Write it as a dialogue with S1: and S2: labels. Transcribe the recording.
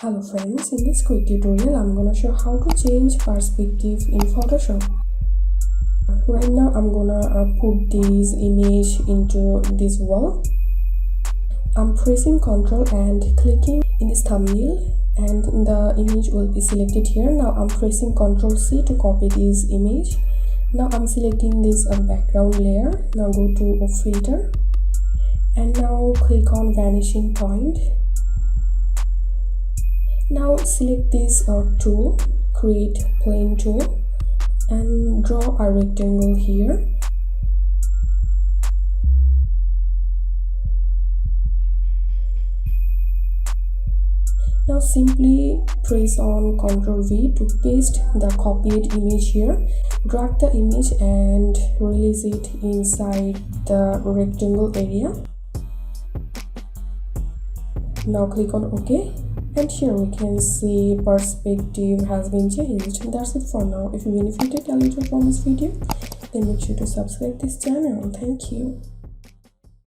S1: Hello friends, in this quick tutorial I'm gonna show how to change perspective in Photoshop. Right now I'm gonna put this image into this wall. I'm pressing Ctrl and clicking in this thumbnail and the image will be selected here. Now I'm pressing Ctrl C to copy this image. Now I'm selecting this background layer. Now go to filter and now click on vanishing point. Now select this tool, create plane tool, and draw a rectangle here. Now simply press on Ctrl V to paste the copied image here. Drag the image and release it inside the rectangle area. Now click on OK. And here we can see perspective has been changed. That's it for now. If you benefited a little from this video, then make sure to subscribe this channel. Thank you.